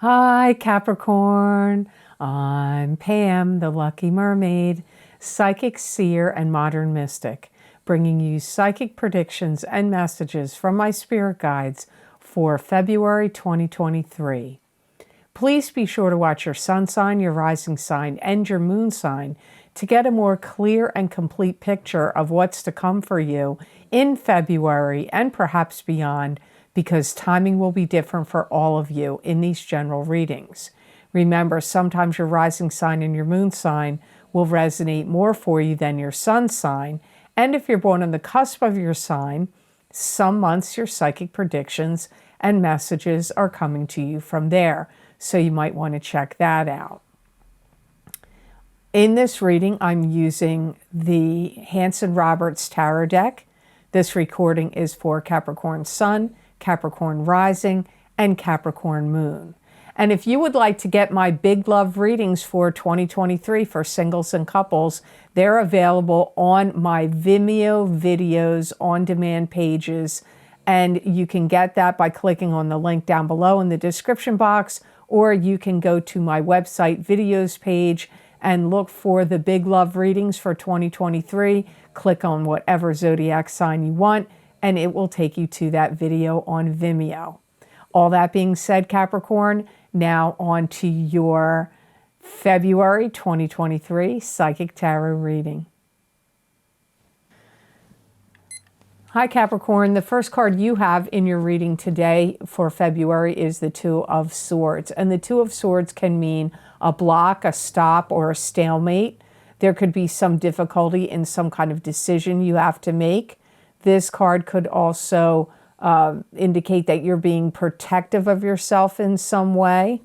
Hi Capricorn, I'm Pam, the Lucky Mermaid, psychic seer and modern mystic, bringing you psychic predictions and messages from my spirit guides for February 2023. Please be sure to watch your sun sign, your rising sign, and your moon sign to get a more clear and complete picture of what's to come for you in February and perhaps beyond, because timing will be different for all of you in these general readings. Remember, sometimes your rising sign and your moon sign will resonate more for you than your sun sign. And if you're born on the cusp of your sign, some months your psychic predictions and messages are coming to you from there. So you might want to check that out. In this reading, I'm using the Hanson-Roberts Tarot deck. This recording is for Capricorn Sun, Capricorn Rising, and Capricorn Moon. And if you would like to get my big love readings for 2023 for singles and couples, they're available on my Vimeo videos on demand pages. And you can get that by clicking on the link down below in the description box, or you can go to my website videos page and look for the big love readings for 2023. Click on whatever zodiac sign you want, and it will take you to that video on Vimeo. All that being said, Capricorn, now on to your February 2023 Psychic Tarot reading. Hi Capricorn, the first card you have in your reading today for February is the Two of Swords. And the Two of Swords can mean a block, a stop, or a stalemate. There could be some difficulty in some kind of decision you have to make. This card could also indicate that you're being protective of yourself in some way.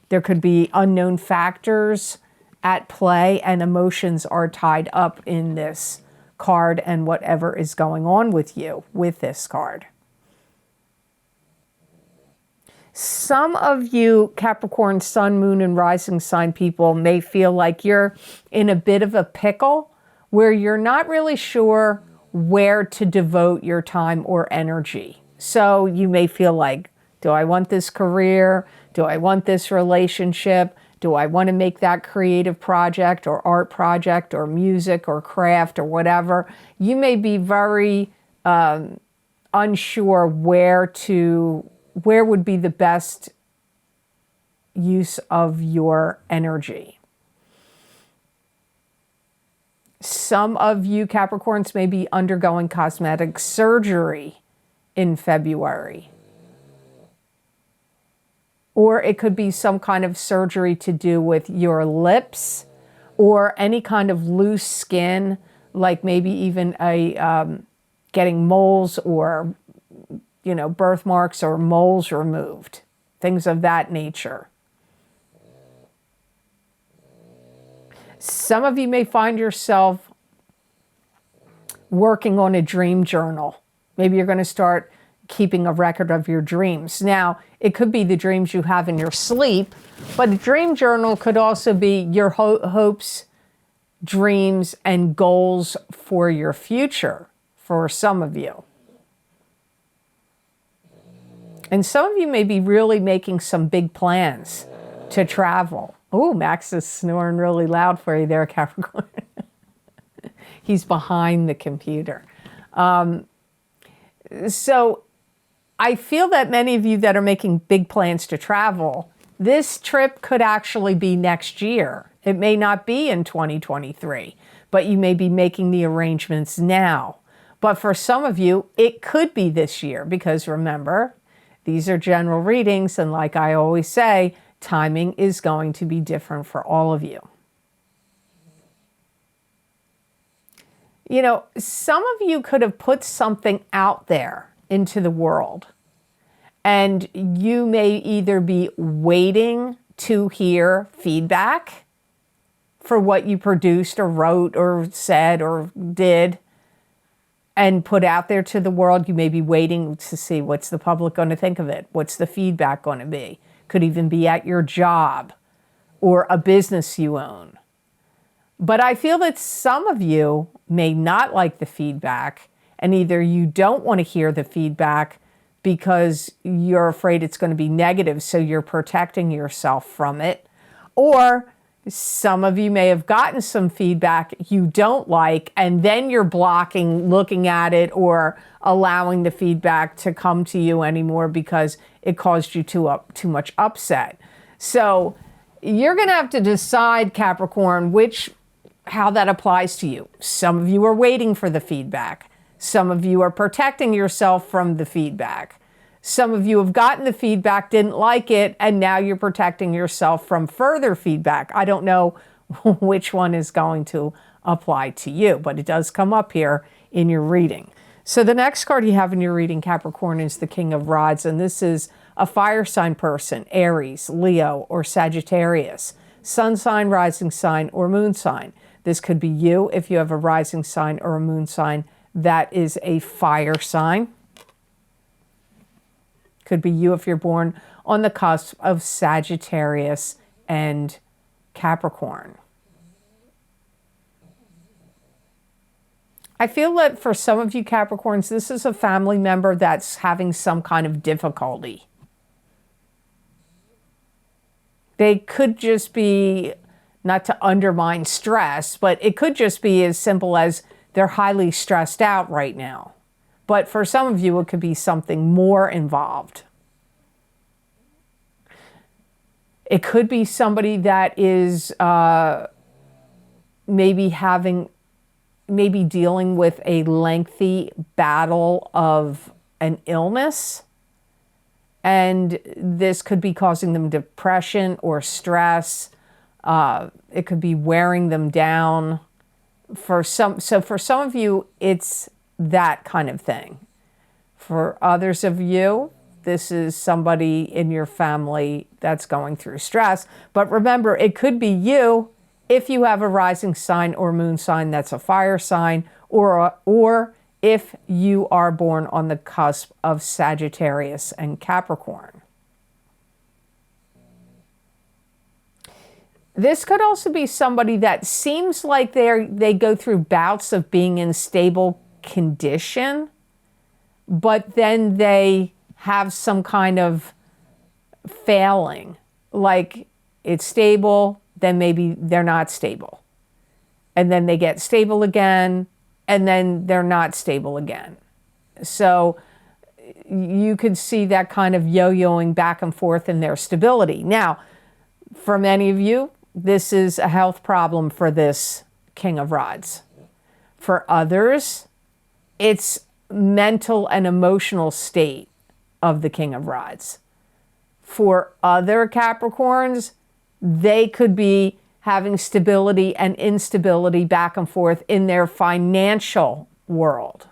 There could be unknown factors at play, and emotions are tied up in this card and whatever is going on with you with this card. Some of you Capricorn Sun, Moon, and Rising sign people may feel like you're in a bit of a pickle where you're not really sure where to devote your time or energy. So you may feel like, do I want this career? Do I want this relationship? Do I want to make that creative project or art project or music or craft or whatever? You may be very unsure where would be the best use of your energy. Some of you Capricorns may be undergoing cosmetic surgery in February. Or it could be some kind of surgery to do with your lips or any kind of loose skin, like maybe even getting moles or, birthmarks or moles removed, things of that nature. Some of you may find yourself working on a dream journal. Maybe you're going to start keeping a record of your dreams. Now, it could be the dreams you have in your sleep, but a dream journal could also be your hopes, dreams, and goals for your future for some of you. And some of you may be really making some big plans to travel. Oh, Max is snoring really loud for you there, Capricorn. He's behind the computer. So I feel that many of you that are making big plans to travel, this trip could actually be next year. It may not be in 2023, but you may be making the arrangements now. But for some of you, it could be this year, because remember, these are general readings, and like I always say, timing is going to be different for all of you. Some of you could have put something out there into the world, and you may either be waiting to hear feedback for what you produced or wrote or said or did and put out there to the world. You may be waiting to see what's the public going to think of it. What's the feedback going to be? Could even be at your job or a business you own. But I feel that some of you may not like the feedback, and either you don't want to hear the feedback because you're afraid it's going to be negative, so you're protecting yourself from it. Or some of you may have gotten some feedback you don't like, and then you're blocking looking at it or allowing the feedback to come to you anymore because it caused you too much upset. So you're going to have to decide, Capricorn, how that applies to you. Some of you are waiting for the feedback. Some of you are protecting yourself from the feedback. Some of you have gotten the feedback, didn't like it, and now you're protecting yourself from further feedback. I don't know which one is going to apply to you, but it does come up here in your reading. So the next card you have in your reading, Capricorn, is the King of Rods, and this is a fire sign person, Aries, Leo, or Sagittarius, sun sign, rising sign, or moon sign. This could be you if you have a rising sign or a moon sign that is a fire sign. Could be you if you're born on the cusp of Sagittarius and Capricorn. I feel that for some of you Capricorns, this is a family member that's having some kind of difficulty. They could just be, not to undermine stress, but it could just be as simple as they're highly stressed out right now. But for some of you, it could be something more involved. It could be somebody that is maybe dealing with a lengthy battle of an illness. And this could be causing them depression or stress. It could be wearing them down. For some of you, it's that kind of thing. For others of you, this is somebody in your family that's going through stress. But remember, it could be you if you have a rising sign or moon sign that's a fire sign, or if you are born on the cusp of Sagittarius and Capricorn. This could also be somebody that seems like they go through bouts of being in stable condition, but then they have some kind of failing. Like it's stable, then maybe they're not stable. And then they get stable again, and then they're not stable again. So you could see that kind of yo-yoing back and forth in their stability. Now, for many of you, this is a health problem for this King of Rods. For others, it's mental and emotional state of the King of Rods. For other Capricorns, they could be having stability and instability back and forth in their financial world.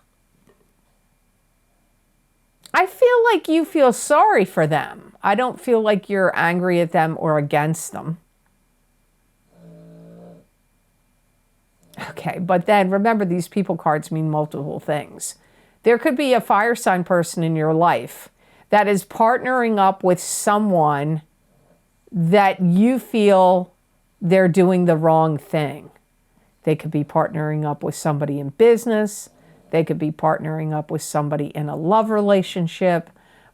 I feel like you feel sorry for them. I don't feel like you're angry at them or against them. Okay, but then remember, these people cards mean multiple things. There could be a fire sign person in your life that is partnering up with someone that you feel they're doing the wrong thing. They could be partnering up with somebody in business. They could be partnering up with somebody in a love relationship,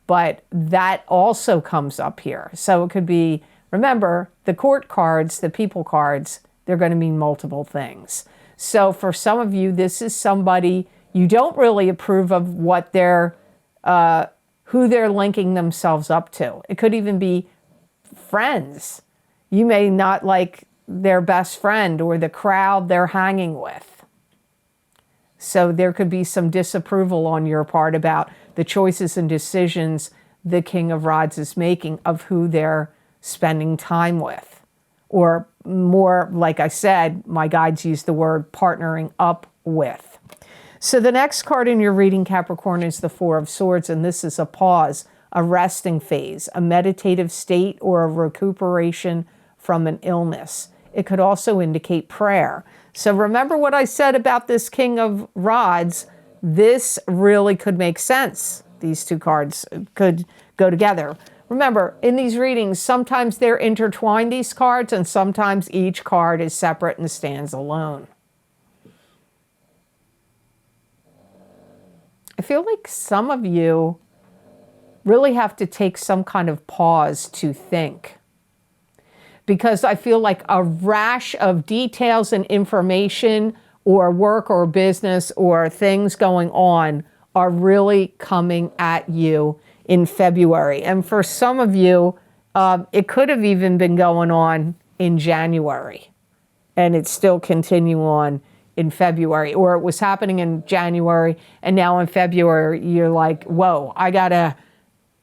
but that also comes up here. So it could be, remember, the court cards, the people cards, they're going to mean multiple things. So for some of you, this is somebody you don't really approve of what they're, who they're linking themselves up to. It could even be friends. You may not like their best friend or the crowd they're hanging with. So there could be some disapproval on your part about the choices and decisions the King of Rods is making of who they're spending time with. Or more, like I said, my guides use the word partnering up with. So the next card in your reading, Capricorn, is the Four of Swords, and this is a pause, a resting phase, a meditative state, or a recuperation from an illness. It could also indicate prayer. So remember what I said about this King of Rods. This really could make sense. These two cards could go together. Remember, in these readings, sometimes they're intertwined, these cards, and sometimes each card is separate and stands alone. I feel like some of you really have to take some kind of pause to think. Because I feel like a rash of details and information or work or business or things going on are really coming at you in February. And for some of you, it could have even been going on in January and it's still continuing on in February, or it was happening in January and now in February you're like, whoa, I gotta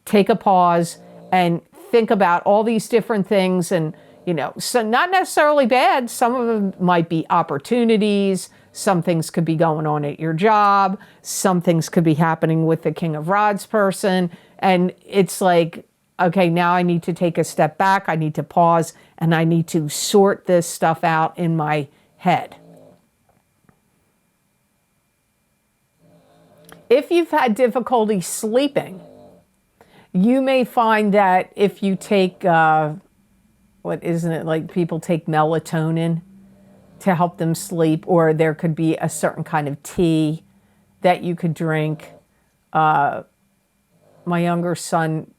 take a pause and think about all these different things. And so not necessarily bad. Some of them might be opportunities. Some things could be going on at your job. Some things could be happening with the King of Rods person. And it's like, okay, now I need to take a step back. I need to pause and I need to sort this stuff out in my head. If you've had difficulty sleeping, you may find that if you take, people take melatonin to help them sleep, or there could be a certain kind of tea that you could drink. My younger son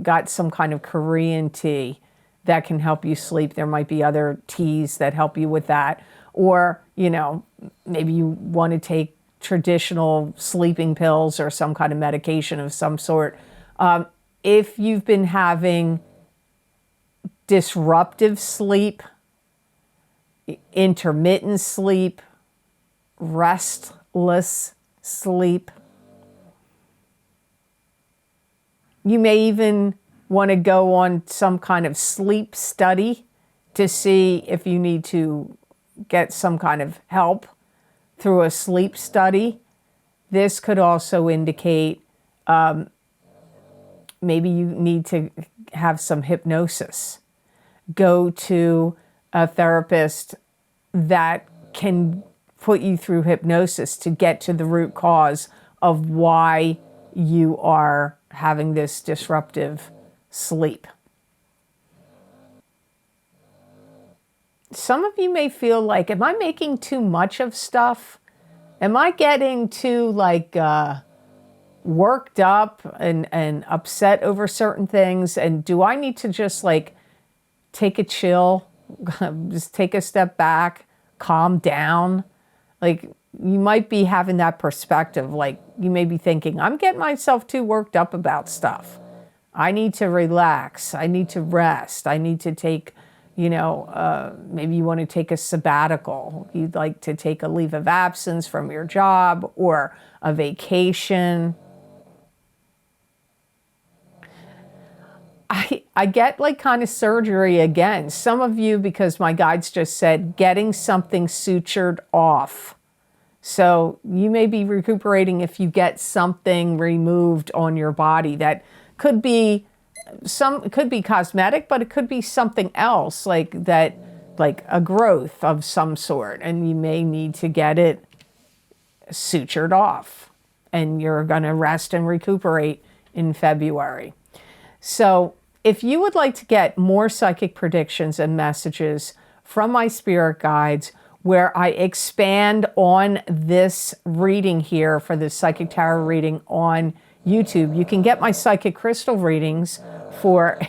got some kind of Korean tea that can help you sleep. There might be other teas that help you with that. Or, maybe you want to take traditional sleeping pills or some kind of medication of some sort. If you've been having disruptive sleep, intermittent sleep, restless sleep, you may even want to go on some kind of sleep study to see if you need to get some kind of help through a sleep study. This could also indicate maybe you need to have some hypnosis. Go to a therapist that can put you through hypnosis to get to the root cause of why you are having this disruptive sleep. Some of you may feel like, am I making too much of stuff? Am I getting too worked up and upset over certain things? And do I need to just take a chill, just take a step back, calm down? You might be having that perspective. You may be thinking, I'm getting myself too worked up about stuff. I need to relax. I need to rest. I need to take, maybe you want to take a sabbatical. You'd like to take a leave of absence from your job or a vacation. I get kind of surgery again. Some of you, because my guides just said, getting something sutured off. So you may be recuperating if you get something removed on your body. That could be cosmetic, but it could be something else like a growth of some sort. And you may need to get it sutured off. And you're going to rest and recuperate in February. So if you would like to get more psychic predictions and messages from my spirit guides, where I expand on this reading here for the Psychic Tarot reading on YouTube, you can get my psychic crystal readings for,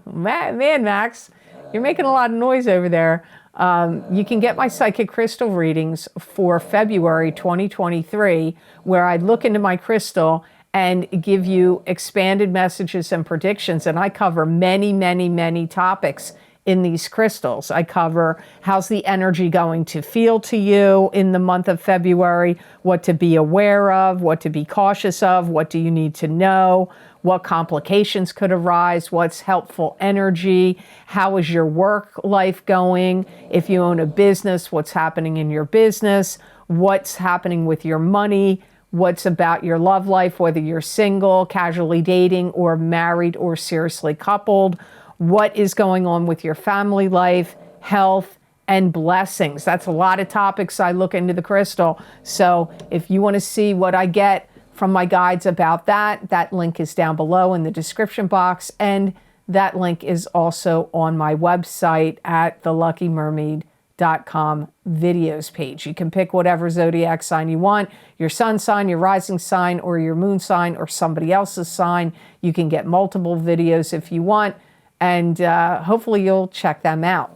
man, Max, you're making a lot of noise over there. You can get my psychic crystal readings for February 2023, where I look into my crystal and give you expanded messages and predictions. And I cover many, many, many topics in these crystals. I cover how's the energy going to feel to you in the month of February, what to be aware of, what to be cautious of, what do you need to know, what complications could arise, what's helpful energy, how is your work life going, if you own a business, what's happening in your business, what's happening with your money, what's about your love life, whether you're single, casually dating, or married or seriously coupled, what is going on with your family life, health, and blessings. That's a lot of topics I look into the crystal. So if you want to see what I get from my guides about that, that link is down below in the description box. And that link is also on my website at theluckymermaid.com. videos page. You can pick whatever zodiac sign you want, your sun sign, your rising sign, or your moon sign, or somebody else's sign. You can get multiple videos if you want, and hopefully you'll check them out.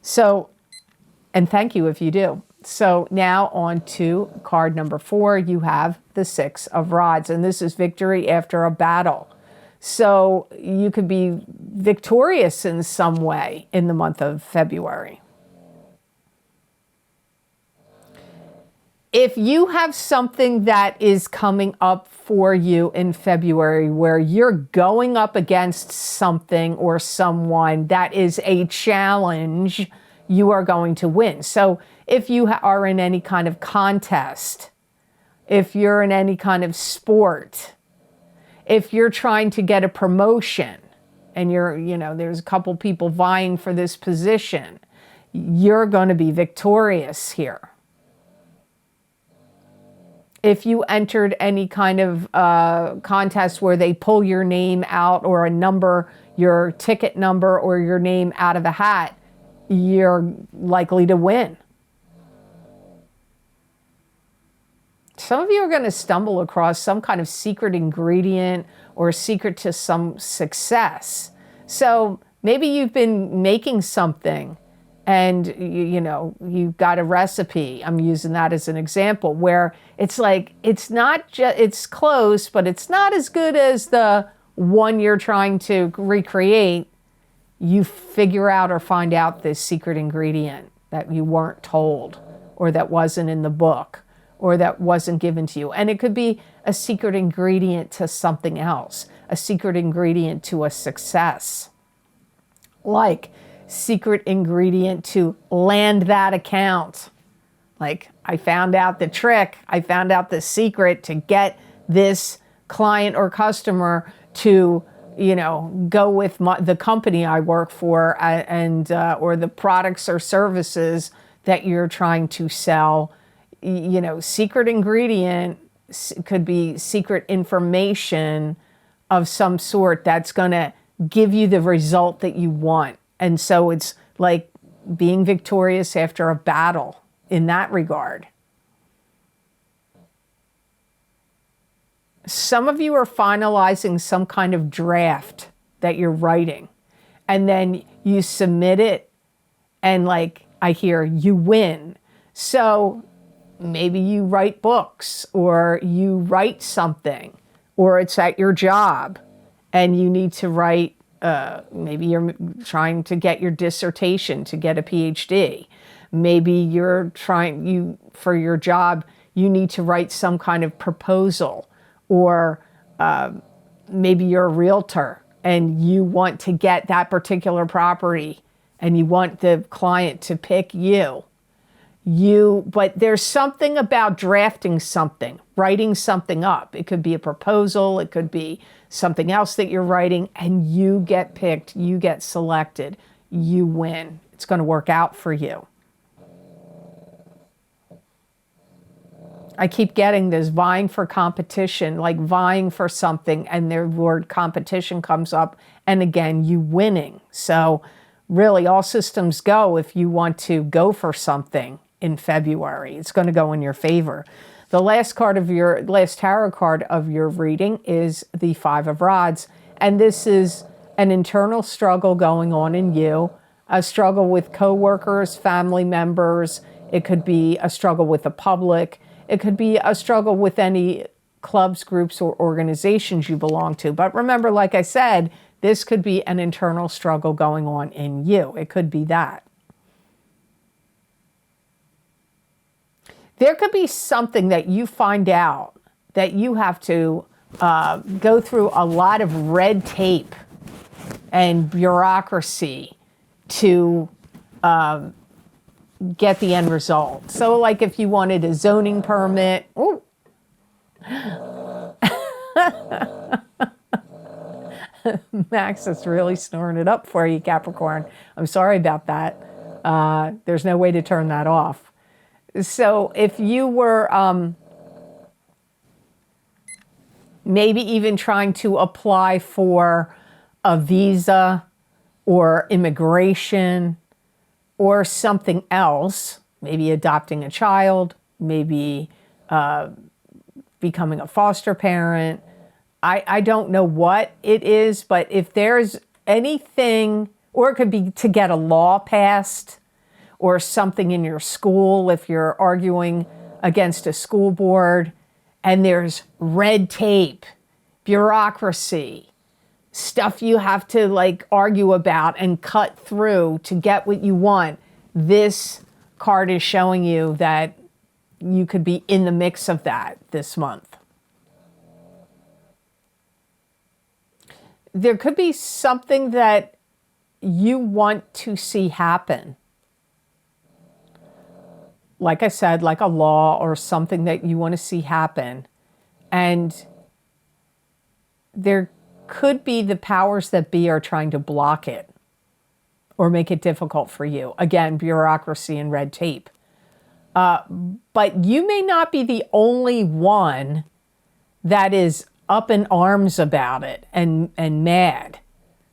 So, and thank you if you do. So now on to card number 4, you have the 6 of Rods, and this is victory after a battle. So you could be victorious in some way in the month of February. If you have something that is coming up for you in February where you're going up against something or someone that is a challenge, you are going to win. So if you are in any kind of contest, if you're in any kind of sport, if you're trying to get a promotion and there's a couple people vying for this position, you're going to be victorious here. If you entered any kind of contest where they pull your name out or a number, your ticket number or your name out of a hat, you're likely to win. Some of you are going to stumble across some kind of secret ingredient or secret to some success. So maybe you've been making something and you've got a recipe. I'm using that as an example where it's like, it's close, but it's not as good as the one you're trying to recreate. You figure out or find out this secret ingredient that you weren't told or that wasn't in the book or that wasn't given to you. And it could be a secret ingredient to something else, a secret ingredient to a success. Like secret ingredient to land that account. Like I found out the trick, I found out the secret to get this client or customer to go with the company I work for and or the products or services that you're trying to sell. Secret ingredient could be secret information of some sort that's going to give you the result that you want. And so it's like being victorious after a battle in that regard. Some of you are finalizing some kind of draft that you're writing, and then you submit it, and like I hear, you win. So maybe you write books, or you write something, or it's at your job, and you need to write, maybe you're trying to get your dissertation to get a PhD. Maybe you're for your job, you need to write some kind of proposal. Or maybe you're a realtor and you want to get that particular property and you want the client to pick you. But there's something about drafting something, writing something up. It could be a proposal, it could be something else that you're writing, and you get picked, you get selected, you win. It's going to work out for you. I keep getting this vying for competition, like vying for something, and the word competition comes up, and again, you winning. So really, all systems go if you want to go for something in February. It's going to go in your favor. The last tarot card of your reading is the 5 of Rods, and this is an internal struggle going on in you, a struggle with coworkers, family members. It could be a struggle with the public. It could be a struggle with any clubs, groups, or organizations you belong to. But remember, like I said, this could be an internal struggle going on in you. It could be that. There could be something that you find out that you have to go through a lot of red tape and bureaucracy to get the end result. So like if you wanted a zoning permit, ooh. Max is really snoring it up for you, Capricorn. I'm sorry about that. There's no way to turn that off. So if you were maybe even trying to apply for a visa or immigration, or something else, maybe adopting a child, maybe becoming a foster parent. I don't know what it is, but if there's anything, or it could be to get a law passed, or something in your school if you're arguing against a school board, and there's red tape, bureaucracy, stuff you have to like argue about and cut through to get what you want. This card is showing you that you could be in the mix of that this month. There could be something that you want to see happen. Like I said, like a law or something that you want to see happen. And there could be the powers that be are trying to block it or make it difficult for you. Again, bureaucracy and red tape. But you may not be the only one that is up in arms about it and mad.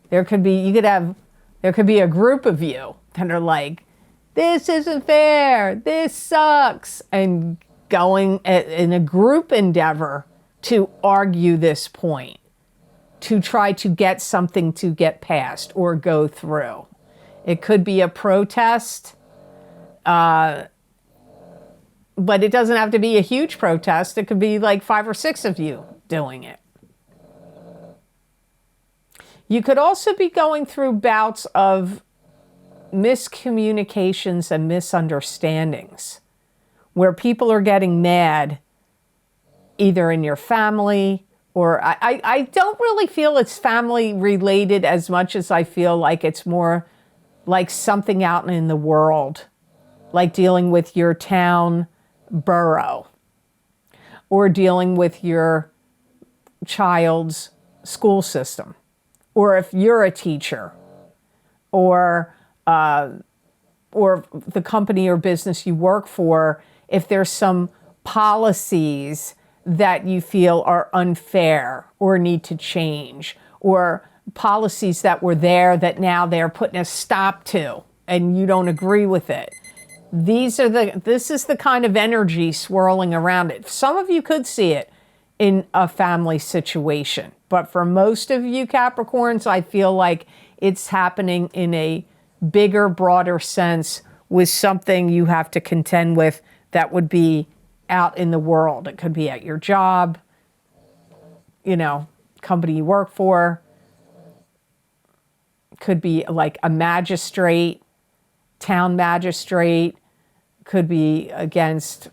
There could be a group of you that are like, this isn't fair, this sucks, and going in a group endeavor to argue this point, to try to get something to get passed or go through. It could be a protest, but it doesn't have to be a huge protest. It could be like 5 or 6 of you doing it. You could also be going through bouts of miscommunications and misunderstandings where people are getting mad either in your family or I don't really feel it's family related as much as I feel like it's more like something out in the world, like dealing with your town borough or dealing with your child's school system, or if you're a teacher, or the company or business you work for, if there's some policies that you feel are unfair or need to change, or policies that were there that now they're putting a stop to and you don't agree with it. This is the kind of energy swirling around it. Some of you could see it in a family situation, but for most of you Capricorns, I feel like it's happening in a bigger, broader sense with something you have to contend with that would be out in the world. It could be at your job, company you work for. Could be like a magistrate, town magistrate. Could be against,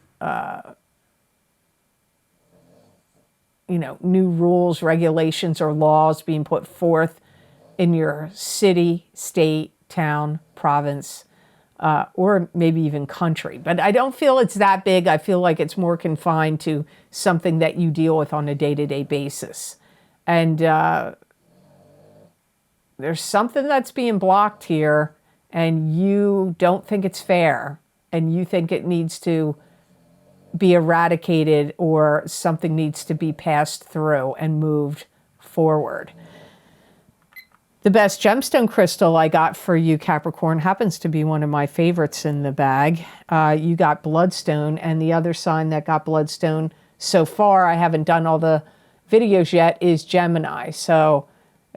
new rules, regulations, or laws being put forth in your city, state, town, province, or maybe even country. But I don't feel it's that big. I feel like it's more confined to something that you deal with on a day-to-day basis. And there's something that's being blocked here, and you don't think it's fair, and you think it needs to be eradicated or something needs to be passed through and moved forward. The best gemstone crystal I got for you, Capricorn, happens to be one of my favorites in the bag. You got bloodstone, and the other sign that got bloodstone so far, I haven't done all the videos yet, is Gemini. So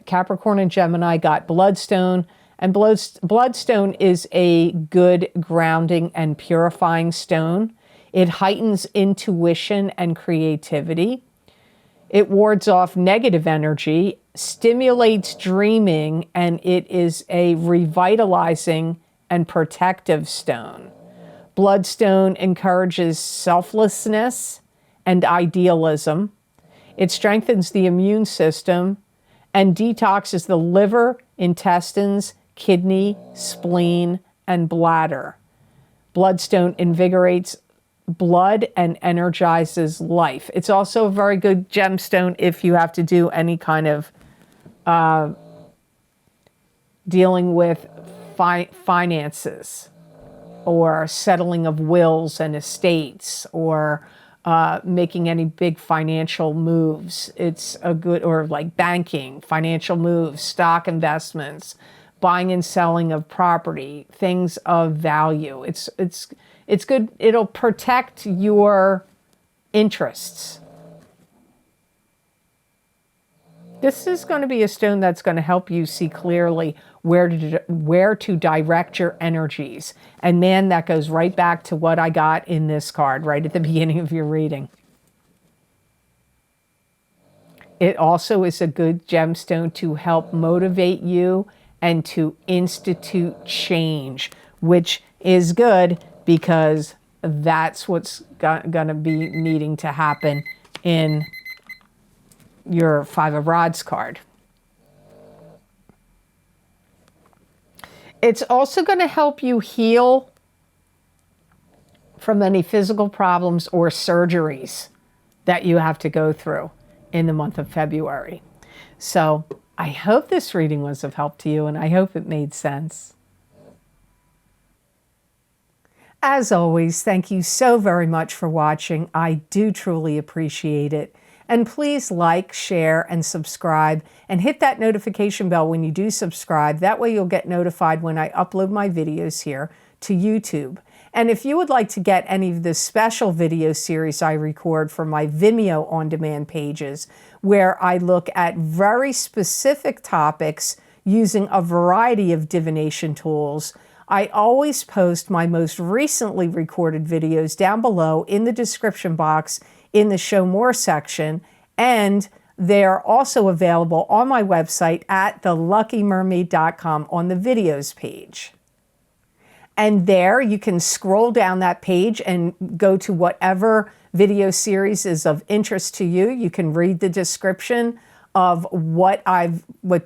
Capricorn and Gemini got bloodstone, and bloodstone is a good grounding and purifying stone. It heightens intuition and creativity. It wards off negative energy, stimulates dreaming, and it is a revitalizing and protective stone. Bloodstone encourages selflessness and idealism. It strengthens the immune system and detoxes the liver, intestines, kidney, spleen, and bladder. Bloodstone invigorates blood and energizes life. It's also a very good gemstone if you have to do any kind of dealing with finances or settling of wills and estates or making any big financial moves. It's a good, or like banking, financial moves, stock investments, buying and selling of property, things of value. It's good. It'll protect your interests. This is going to be a stone that's going to help you see clearly where to direct your energies. And man, that goes right back to what I got in this card right at the beginning of your reading. It also is a good gemstone to help motivate you and to institute change, which is good because that's what's going to be needing to happen in your Five of Rods card. It's also going to help you heal from any physical problems or surgeries that you have to go through in the month of February. So I hope this reading was of help to you, and I hope it made sense. As always, thank you so very much for watching. I do truly appreciate it. And please like, share, and subscribe, and hit that notification bell when you do subscribe. That way you'll get notified when I upload my videos here to YouTube. And if you would like to get any of the special video series I record for my Vimeo on-demand pages, where I look at very specific topics using a variety of divination tools, I always post my most recently recorded videos down below in the description box in the Show More section, and they're also available on my website at theluckymermaid.com on the videos page. And there you can scroll down that page and go to whatever video series is of interest to you. You can read the description of what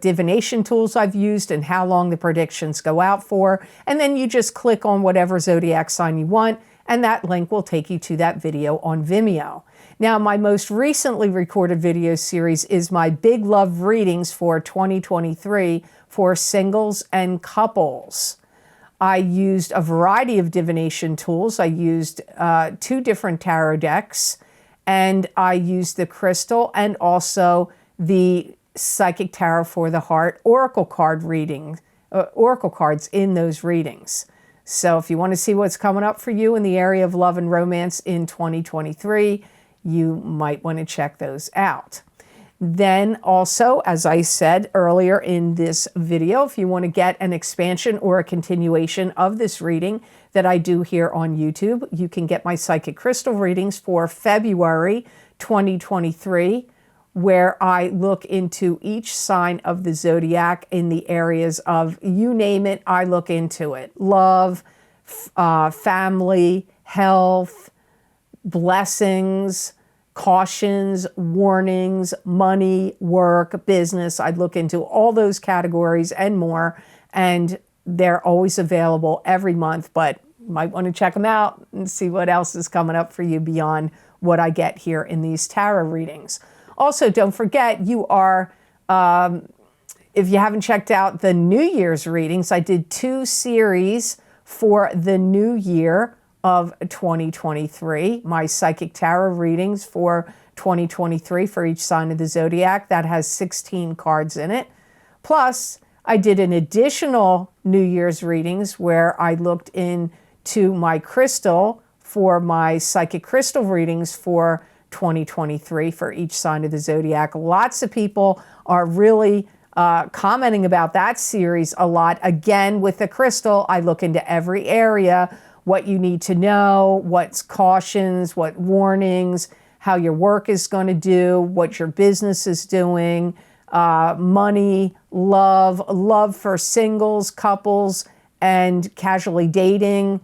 divination tools I've used and how long the predictions go out for. And then you just click on whatever zodiac sign you want, and that link will take you to that video on Vimeo. Now, my most recently recorded video series is my Big Love readings for 2023 for singles and couples. I used a variety of divination tools. I used 2 different tarot decks, and I used the crystal and also the Psychic Tarot for the Heart Oracle card reading, Oracle cards in those readings. So if you want to see what's coming up for you in the area of love and romance in 2023, you might want to check those out. Then also, as I said earlier in this video, if you want to get an expansion or a continuation of this reading that I do here on YouTube, you can get my Psychic Crystal readings for February 2023, where I look into each sign of the zodiac in the areas of, you name it, I look into it. Love, family, health, blessings, cautions, warnings, money, work, business. I look into all those categories and more, and they're always available every month, but you might want to check them out and see what else is coming up for you beyond what I get here in these tarot readings. Also, don't forget, you are, if you haven't checked out the New Year's readings, I did 2 series for the new year of 2023. My Psychic Tarot readings for 2023 for each sign of the zodiac. That has 16 cards in it. Plus, I did an additional New Year's readings where I looked into my crystal for my Psychic Crystal readings for 2023 for each sign of the zodiac. Lots of people are really commenting about that series a lot. Again, with the crystal, I look into every area, what you need to know, what's cautions, what warnings, how your work is going to do, what your business is doing, money, love for singles, couples, and casually dating,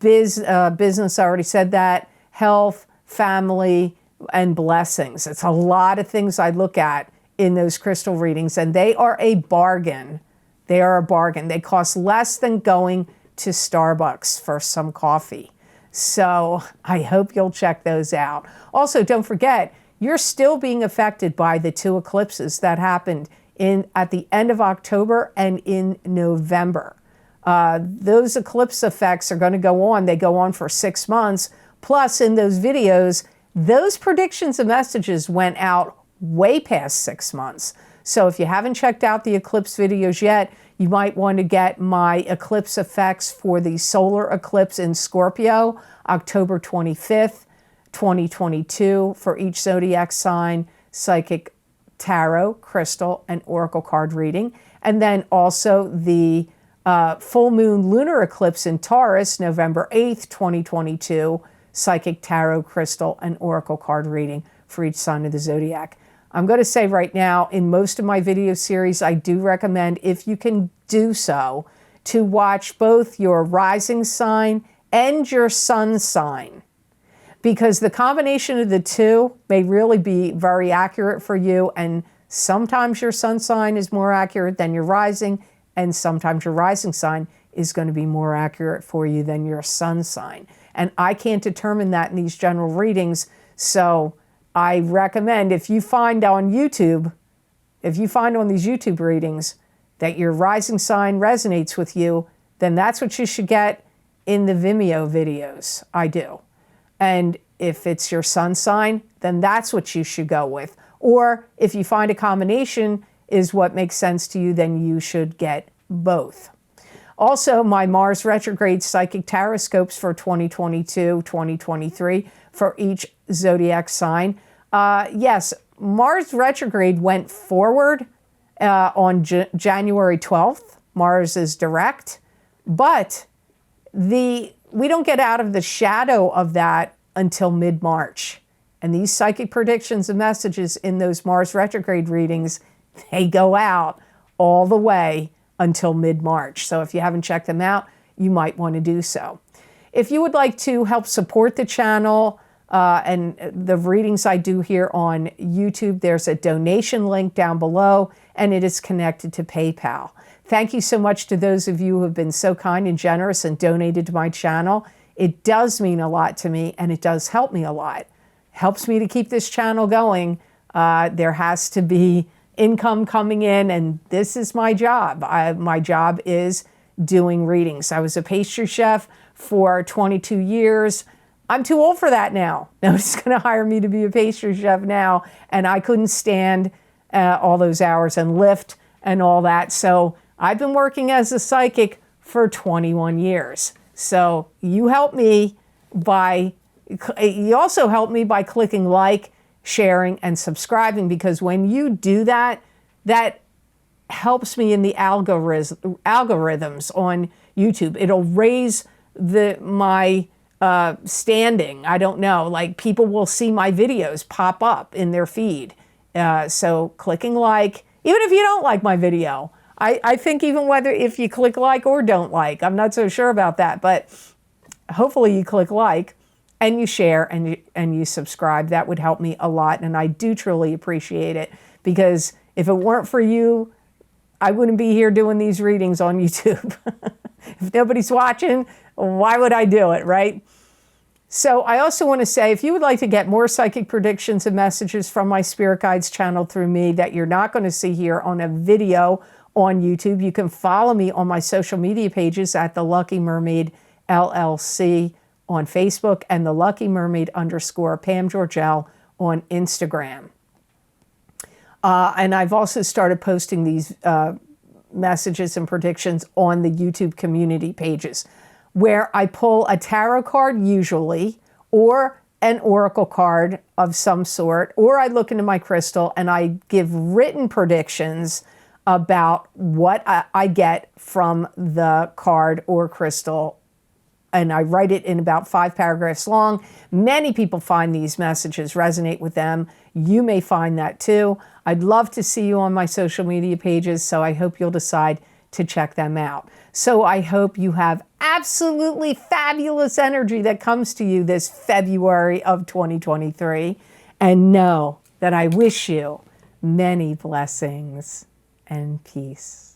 business, I already said that, health, family, and blessings. It's a lot of things I look at in those crystal readings, and they are a bargain. They are a bargain. They cost less than going to Starbucks for some coffee. So I hope you'll check those out. Also, don't forget, you're still being affected by the 2 eclipses that happened at the end of October and in November. Those eclipse effects are going to go on. They go on for 6 months. Plus, in those videos, those predictions and messages went out way past 6 months. So if you haven't checked out the eclipse videos yet, you might want to get my eclipse effects for the solar eclipse in Scorpio, October 25th, 2022, for each zodiac sign, psychic tarot, crystal, and oracle card reading. And then also the full moon lunar eclipse in Taurus, November 8th, 2022, psychic tarot, crystal, and oracle card reading for each sign of the zodiac. I'm going to say right now, in most of my video series, I do recommend, if you can do so, to watch both your rising sign and your sun sign, because the combination of the two may really be very accurate for you, and sometimes your sun sign is more accurate than your rising, and sometimes your rising sign is going to be more accurate for you than your sun sign. And I can't determine that in these general readings, so I recommend, if you find on YouTube, if you find on these YouTube readings that your rising sign resonates with you, then that's what you should get in the Vimeo videos. I do. And if it's your sun sign, then that's what you should go with. Or if you find a combination is what makes sense to you, then you should get both. Also, my Mars retrograde psychic taroscopes for 2022, 2023 for each zodiac sign. Yes, Mars retrograde went forward on January 12th. Mars is direct, but we don't get out of the shadow of that until mid-March. And these psychic predictions and messages in those Mars retrograde readings, they go out all the way until mid-March. So if you haven't checked them out, you might want to do so. If you would like to help support the channel and the readings I do here on YouTube, there's a donation link down below, and it is connected to PayPal. Thank you so much to those of you who have been so kind and generous and donated to my channel. It does mean a lot to me, and it does help me a lot. Helps me to keep this channel going. There has to be income coming in, and this is my job. My job is doing readings. I was a pastry chef for 22 years. I'm too old for that now. Nobody's going to hire me to be a pastry chef now, and I couldn't stand all those hours and lift and all that. So I've been working as a psychic for 21 years. So you help me you also help me by clicking like, sharing, and subscribing, because when you do that, that helps me in the algorithms on YouTube. It'll raise my standing. I don't know, like people will see my videos pop up in their feed. So clicking like, even if you don't like my video, I think even if you click like or don't like, I'm not so sure about that, but hopefully you click like and you share and you subscribe. That would help me a lot, and I do truly appreciate it, because if it weren't for you, I wouldn't be here doing these readings on YouTube. If nobody's watching, why would I do it, right? So I also want to say, if you would like to get more psychic predictions and messages from my Spirit Guides channel through me that you're not going to see here on a video on YouTube, you can follow me on my social media pages at the Lucky Mermaid LLC on Facebook and the Lucky Mermaid _ Pam Georgel on Instagram. And I've also started posting these messages and predictions on the YouTube community pages, where I pull a tarot card usually, or an oracle card of some sort, or I look into my crystal and I give written predictions about what I get from the card or crystal, and I write it in about 5 paragraphs long. Many people find these messages resonate with them. You may find that too. I'd love to see you on my social media pages, so I hope you'll decide to check them out. So I hope you have absolutely fabulous energy that comes to you this February of 2023, and know that I wish you many blessings and peace.